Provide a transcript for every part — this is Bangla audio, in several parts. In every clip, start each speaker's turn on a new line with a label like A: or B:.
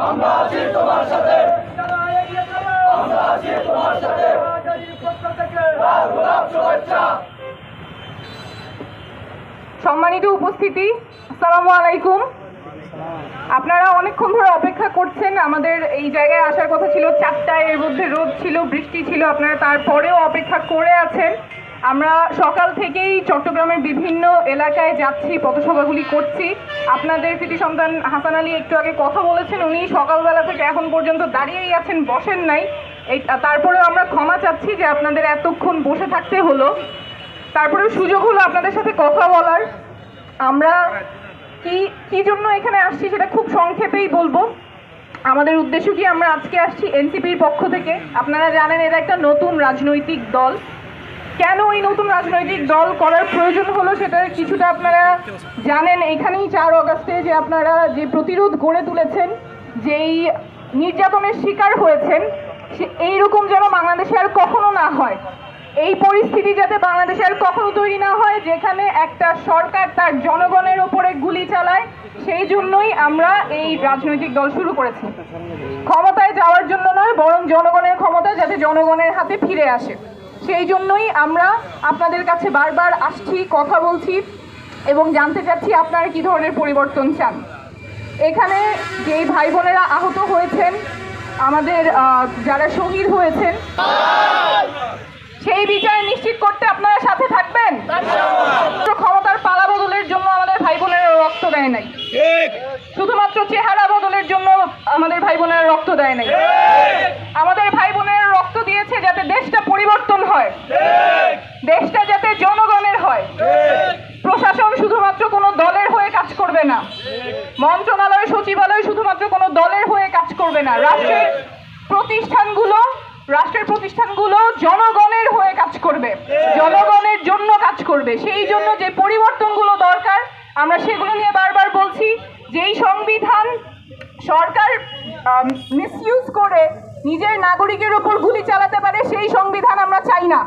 A: আমরা আছি তোমার সাথে, আমরা আছি তোমার সাথে। লাল গোলাপ শুভেচ্ছা।
B: সম্মানিত উপস্থিতি, আসসালামু আলাইকুম। আপনারা অনেকক্ষণ ধরে অপেক্ষা করছেন। আমাদের এই জায়গায় আসার কথা ছিল 4টায়, এর মধ্যে রোদ ছিল, বৃষ্টি ছিল, আপনারা তারপরেও অপেক্ষা করে আছেন। আমরা সকাল থেকেই চট্টগ্রামের বিভিন্ন এলাকায় যাচ্ছি, পথসভাগুলি করছি। আপনাদের কৃতি সন্তান হাসান আলী একটু আগে কথা বলেছেন, উনি সকালবেলা থেকে এখন পর্যন্ত দাঁড়িয়েই আছেন, বসেন নাই। তারপরেও আমরা ক্ষমা চাচ্ছি যে আপনাদের এতক্ষণ বসে থাকতে হলো। তারপরেও সুযোগ হলো আপনাদের সাথে কথা বলার। আমরা কি জন্য এখানে আসছি সেটা খুব সংক্ষেপেই বলবো। আমাদের উদ্দেশ্য কি, আমরা আজকে আসছি এনসিপির পক্ষ থেকে। আপনারা জানেন এটা একটা নতুন রাজনৈতিক দল। কেন এই নতুন রাজনৈতিক দল করার প্রয়োজন হলো সেটা কিছুটা আপনারা জানেন। এখানেই 4 অগাস্টে যে আপনারা যে প্রতিরোধ গড়ে তুলেছেন, যেই নির্যাতনের শিকার হয়েছেন, এইরকম যেন বাংলাদেশে আর কখনো না হয়। এই পরিস্থিতি যাতে বাংলাদেশে আর কখনো তৈরি না হয়, যেখানে একটা সরকার তার জনগণের ওপরে গুলি চালায়, সেই জন্যই আমরা এই রাজনৈতিক দল শুরু করেছি। ক্ষমতায় যাওয়ার জন্য নয়, বরং জনগণের ক্ষমতা যাতে জনগণের হাতে ফিরে আসে, সেই জন্যই আমরা আপনাদের কাছে বারবার আসছি, কথা বলছি এবং জানতে চাচ্ছি আপনারা কি ধরনের পরিবর্তন চান। এখানে যেই ভাই বোনেরা আহত হয়েছেন, আমাদের যারা শহীদ হয়েছেন, সেই বিচার নিশ্চিত করতে আপনারা সাথে থাকবেন। ক্ষমতার পালা বদলের জন্য আমাদের ভাই বোনেরা রক্ত দেয় নাই, শুধুমাত্র চেহারা বদলের জন্য আমাদের ভাই বোনেরা রক্ত দেয় নাই। আমাদের ভাই বোনেরা রক্ত দিয়েছে যাতে দেশটা পরিবর্তন হয়, দেশটা যাতে জনগণের হয়। প্রশাসন শুধুমাত্র কোনো দলের হয়ে কাজ করবে না, মন্ত্রণালয় সচিবালয় শুধুমাত্র কোনো দলের হয়ে কাজ করবে না। রাষ্ট্রের প্রতিষ্ঠানগুলো জনগণের হয়ে কাজ করবে, জনগণের জন্য কাজ করবে। সেই জন্য যে পরিবর্তনগুলো দরকার আমরা সেগুলো নিয়ে বারবার বলছি। যেই সংবিধান সরকার মিসইউজ করে নিজের নাগরিকের উপর গুলি চালাতে পারে, সেই সংবিধান আমরা চাই না।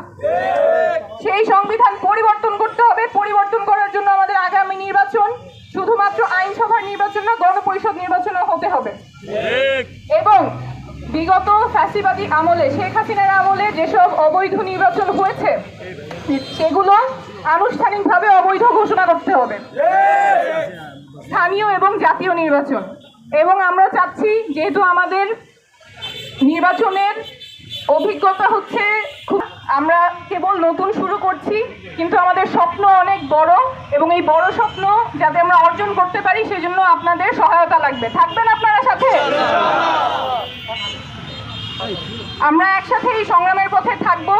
B: সেই সংবিধান পরিবর্তন করতে হবে। পরিবর্তন করার জন্য আমাদের আগামী নির্বাচন শুধুমাত্র আইনসভার নির্বাচন না, গণপরিষদ নির্বাচনও হতে হবে। এবং বিগত ফ্যাসিবাদী আমলে, শেখ হাসিনার আমলে যেসব অবৈধ নির্বাচন হয়েছে, সেগুলো আনুষ্ঠানিকভাবে অবৈধ ঘোষণা করতে হবে, স্থানীয় এবং জাতীয় নির্বাচন। এবং আমরা চাচ্ছি, যেহেতু আমাদের নির্বাচনের অভিজ্ঞতা হচ্ছে আমরা কেবল নতুন শুরু করছি, কিন্তু আমাদের স্বপ্ন অনেক বড়, এবং এই বড় স্বপ্ন যাতে আমরা অর্জন করতে পারি সেজন্য আপনাদের সহায়তা লাগবে। থাকবেন আপনারা সাথে? আমরা একসাথে এই সংগ্রামের পথে থাকবো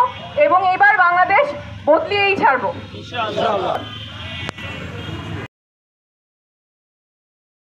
B: এবং এবার বাংলাদেশ বদলিয়েই ছাড়বো।